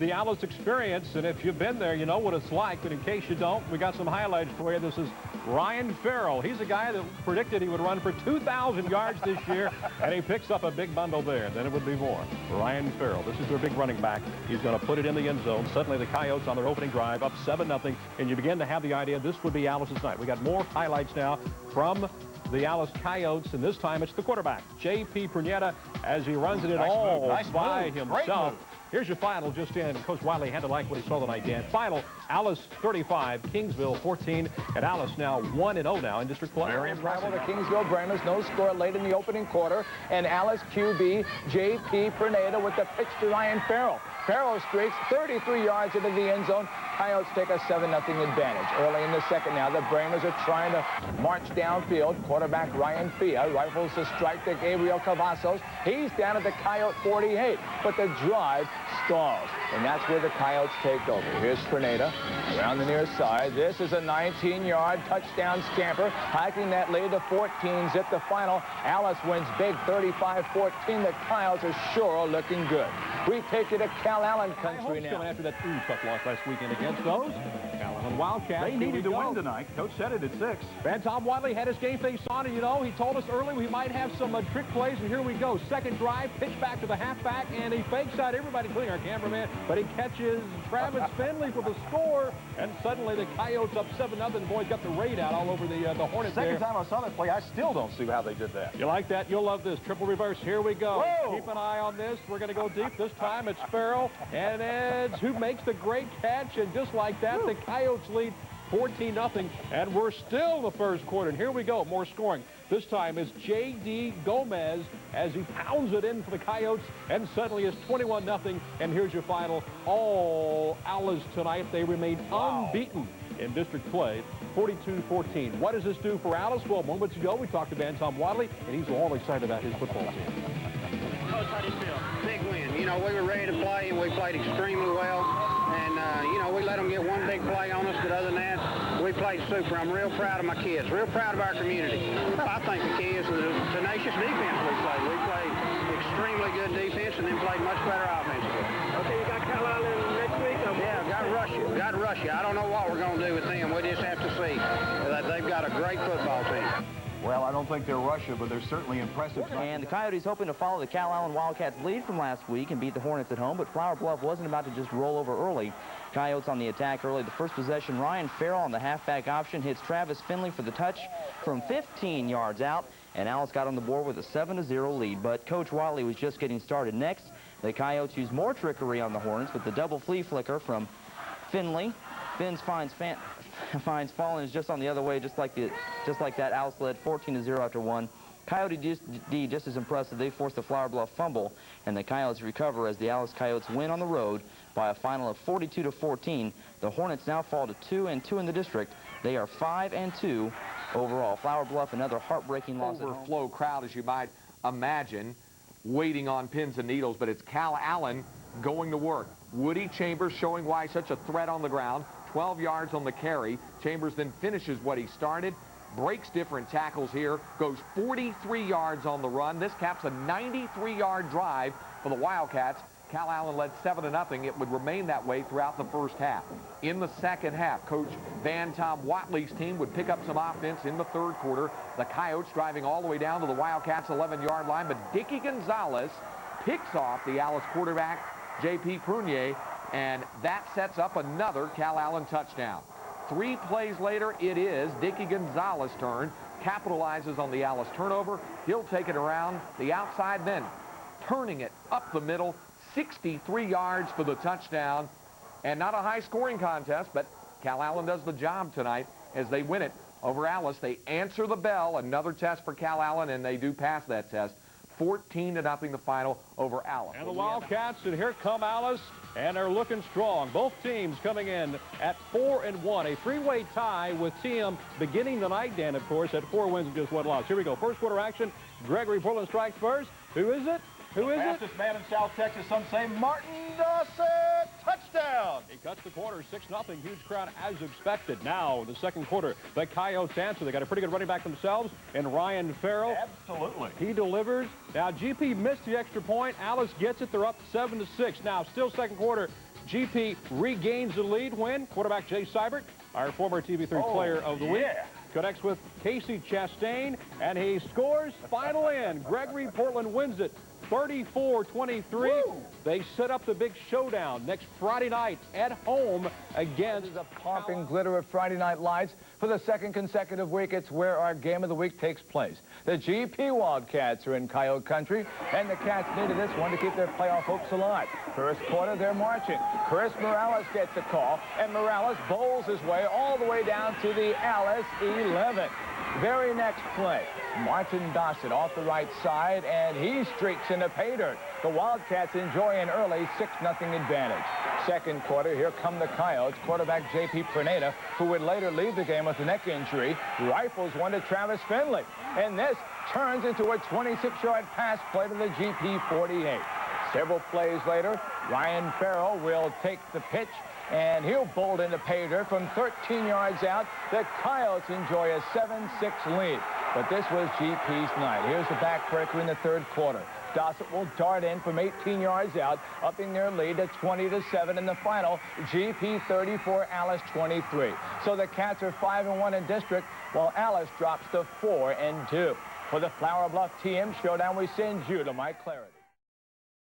the Alice experience, and if you've been there, you know what it's like. But in case you don't, we got some highlights for you. This is Ryan Farrell. He's a guy that predicted he would run for 2,000 yards this year, and he picks up a big bundle there. Then it would be more. Ryan Farrell, this is their big running back. He's going to put it in the end zone. Suddenly the Coyotes on their opening drive up 7-0, and you begin to have the idea this would be Alice's night. We got more highlights now from the Alice Coyotes, and this time it's the quarterback, J.P. Prunetta, as he runs it all by himself. Here's your final just in. Coach Wiley had to like what he saw tonight, Dan. Final, Alice 35, Kingsville 14, and Alice now 1-0 now in district play. Very impressive. The Kingsville Branders, no score late in the opening quarter, and Alice QB J.P. Prunetta with the pitch to Ryan Farrell. Farrell streaks 33 yards into the end zone. Coyotes take a 7-0 advantage. Early in the second now, the Branders are trying to march downfield. Quarterback Ryan Fia rifles the strike to Gabriel Cavazos. He's down at the Coyote 48, but the drive stalls, and that's where the Coyotes take over. Here's Prunetta around the near side. This is a 19-yard touchdown scamper, hiking that lead to 14. Zip the final. Alice wins big 35-14. The Coyotes are sure looking good. We take you to Cal Allen country now. Coming after that tough loss last weekend against those Cal Allen Wildcats. They needed to win tonight. Coach said it at 6. And Tom Wadley had his game face on, and you know, he told us early we might have some trick plays, and here we go. Second drive, pitch back to the halfback, and he fakes out everybody, including our cameraman, but he catches Travis Finley for the score, and suddenly the Coyotes up 7-0. The boys got the raid out all over the Hornets. Second time I saw that play, I still don't see how they did that. You like that? You'll love this. Triple reverse. Here we go. Whoa. Keep an eye on this. We're going to go deep. This time it's Farrell and Eds who makes the great catch, and just like that, the Coyotes lead 14-0, and we're still in the first quarter. And here we go, more scoring. This time is J.D. Gomez as he pounds it in for the Coyotes, and suddenly it's 21-0. And here's your final. All Alice tonight. They remain unbeaten in district play, 42-14. What does this do for Alice? Well, moments ago we talked to Tom Wadley, and he's all excited about his football team. Coach, how do you feel? Big win. You know, we were ready to play, and we played extremely well. And, you know, we let them get one big play on us, but other than that, we played super. I'm real proud of my kids, real proud of our community. I think the key is the tenacious defense we played. We played extremely good defense and then played much better offensively. Okay, you got Cal Allen next week? Yeah, got Russia. I don't know what we're going to do with them. We just have to see. They've got a great football team. Well, I don't think they're Russia, but they're certainly impressive. And the Coyotes hoping to follow the Cal Allen Wildcats lead from last week and beat the Hornets at home, but Flower Bluff wasn't about to just roll over early. Coyotes on the attack early. The first possession, Ryan Farrell on the halfback option hits Travis Finley for the touch from 15 yards out, and Alice got on the board with a 7-0 lead. But Coach Wiley was just getting started. Next, the Coyotes used more trickery on the Hornets with the double flea flicker from Finley. Finns finds Fallen is just on the other way, just like that. Alice led 14-0 after one. Coyote D just as impressive. They forced the Flower Bluff fumble, and the Coyotes recover as the Alice Coyotes win on the road by a final of 42-14. The Hornets now fall to 2-2 in the district. They are 5-2 overall. Flower Bluff, another heartbreaking loss. Overflow crowd, as you might imagine, waiting on pins and needles, but it's Cal Allen going to work. Woody Chambers showing why such a threat on the ground. 12 yards on the carry. Chambers then finishes what he started, breaks different tackles here, goes 43 yards on the run. This caps a 93-yard drive for the Wildcats. Cal Allen led 7-0. It would remain that way throughout the first half. In the second half, Coach Tom Watley's team would pick up some offense in the third quarter. The Coyotes driving all the way down to the Wildcats' 11-yard line, but Dickie Gonzalez picks off the Alice quarterback, J.P. Prunier, and that sets up another Cal Allen touchdown. 3 plays later, it is Dickie Gonzalez's turn. Capitalizes on the Alice turnover. He'll take it around the outside, then turning it up the middle, 63 yards for the touchdown. And not a high-scoring contest, but Cal Allen does the job tonight as they win it over Alice. They answer the bell, another test for Cal Allen, and they do pass that test. 14-0 the final over Alice. And the Wildcats, and here come Alice, and they're looking strong. Both teams coming in at 4-1. A three-way tie with TM beginning the night, Dan, of course, at 4 wins and just 1 loss. Here we go. First quarter action. Gregory Portland strikes first. Who is it? Who is it? Fastest man in South Texas, some say Martin Dawson. Touchdown. He cuts the quarter, 6-0. Huge crowd as expected. Now, the second quarter, the Coyotes answer. They got a pretty good running back themselves, and Ryan Farrell. Absolutely. He delivers. Now, GP missed the extra point. Alice gets it. They're up 7-6. Now, still second quarter. GP regains the lead when quarterback Jay Seibert, our former TV3 Player of the Week, connects with Casey Chastain, and he scores. Final end. Gregory Portland wins it 34-23. They set up the big showdown next Friday night at home against the popping glitter of Friday Night Lights. For the second consecutive week, it's where our game of the week takes place. The GP Wildcats are in Coyote country, and the Cats needed this one to keep their playoff hopes alive. First quarter, they're marching. Chris Morales gets a call, and Morales bowls his way all the way down to the Alice 11. Very next play, Martin Dossett off the right side, and he streaks into pay dirt. The Wildcats enjoy an early 6-0 advantage. Second quarter, here come the Coyotes. Quarterback J.P. Perneda, who would later leave the game with a neck injury, rifles one to Travis Finley. And this turns into a 26-yard pass play to the GP 48. Several plays later, Ryan Farrell will take the pitch, and he'll bolt into pay dirt from 13 yards out. The Coyotes enjoy a 7-6 lead. But this was GP's night. Here's the backbreaker in the third quarter. Dossett will dart in from 18 yards out, upping their lead to 20-7 in the final. GP 34, Alice 23. So the Cats are 5-1 in district, while Alice drops to 4-2. For the Flower Bluff TM Showdown, we send you to Mike Clarity.